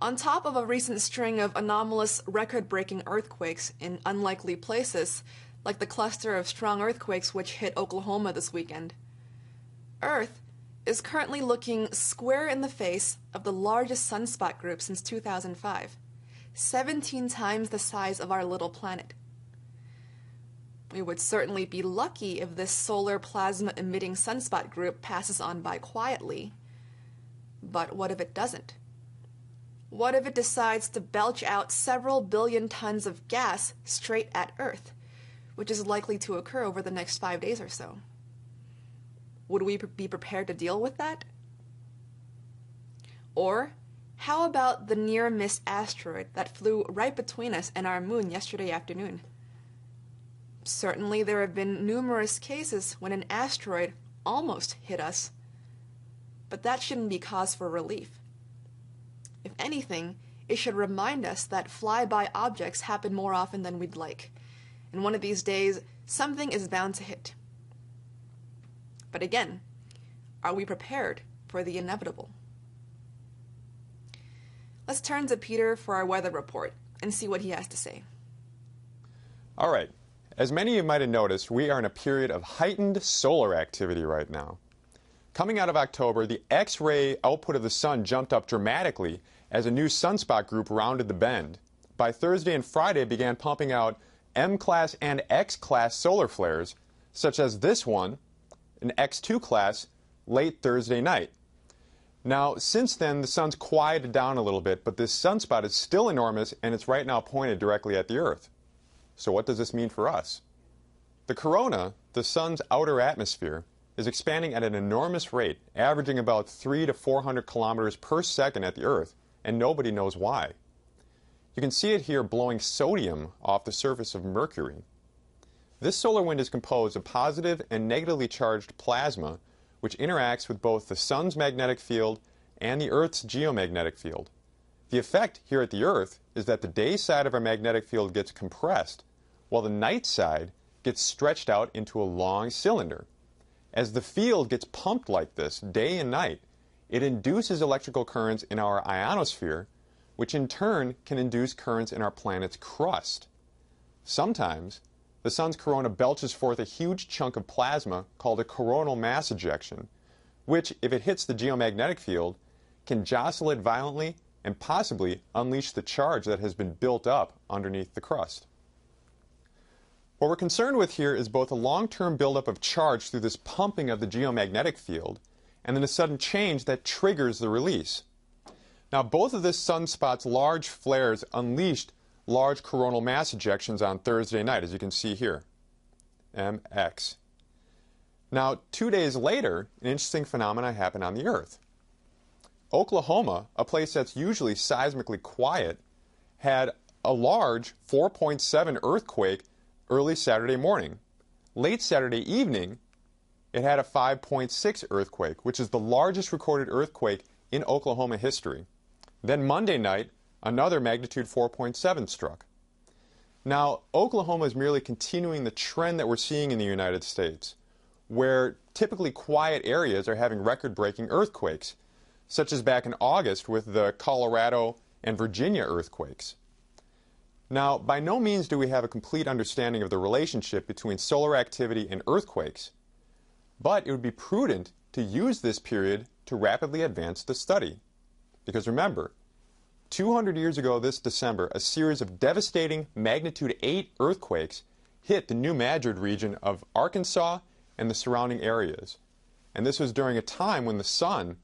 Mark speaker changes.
Speaker 1: On top of a recent string of anomalous record-breaking earthquakes in unlikely places, like the cluster of strong earthquakes which hit Oklahoma this weekend, Earth is currently looking square in the face of the largest sunspot group since 2005, 17 times the size of our little planet. We would certainly be lucky if this solar plasma-emitting sunspot group passes on by quietly. But what if it doesn't? What if it decides to belch out several billion tons of gas straight at Earth, which is likely to occur over the next 5 days or so? Would we be prepared to deal with that? Or how about the near-miss asteroid that flew right between us and our moon yesterday afternoon? Certainly there have been numerous cases when an asteroid almost hit us, but that shouldn't be cause for relief. If anything, it should remind us that flyby objects happen more often than we'd like, and one of these days, something is bound to hit. But again, are we prepared for the inevitable? Let's turn to Peter for our weather report and see what he has to say.
Speaker 2: All right. As many of you might have noticed, we are in a period of heightened solar activity right now. Coming out of October, the X-ray output of the sun jumped up dramatically as a new sunspot group rounded the bend. By Thursday and Friday, it began pumping out M-class and X-class solar flares, such as this one, an X2 class, late Thursday night. Now, since then, the sun's quieted down a little bit, but this sunspot is still enormous, and it's right now pointed directly at the Earth. So what does this mean for us? The corona, the sun's outer atmosphere, is expanding at an enormous rate, averaging about 300 to 400 kilometers per second at the Earth, and nobody knows why. You can see it here blowing sodium off the surface of Mercury. This solar wind is composed of positive and negatively charged plasma, which interacts with both the sun's magnetic field and the Earth's geomagnetic field. The effect here at the Earth is that the day side of our magnetic field gets compressed, while the night side gets stretched out into a long cylinder. As the field gets pumped like this day and night, it induces electrical currents in our ionosphere, which in turn can induce currents in our planet's crust. Sometimes, the sun's corona belches forth a huge chunk of plasma called a coronal mass ejection, which, if it hits the geomagnetic field, can jostle it violently and possibly unleash the charge that has been built up underneath the crust. What we're concerned with here is both a long-term buildup of charge through this pumping of the geomagnetic field and then a sudden change that triggers the release. Now, both of this sunspot's large flares unleashed large coronal mass ejections on Thursday night, as you can see here, MX. Now, 2 days later, an interesting phenomenon happened on the Earth. Oklahoma, a place that's usually seismically quiet, had a large 4.7 earthquake early Saturday morning. Late Saturday evening, it had a 5.6 earthquake, which is the largest recorded earthquake in Oklahoma history. Then Monday night, another magnitude 4.7 struck. Now, Oklahoma is merely continuing the trend that we're seeing in the United States, where typically quiet areas are having record-breaking earthquakes, such as back in August with the Colorado and Virginia earthquakes. Now, by no means do we have a complete understanding of the relationship between solar activity and earthquakes, but it would be prudent to use this period to rapidly advance the study. Because remember, 200 years ago this December, a series of devastating magnitude 8 earthquakes hit the New Madrid region of Arkansas and the surrounding areas. And this was during a time when the sun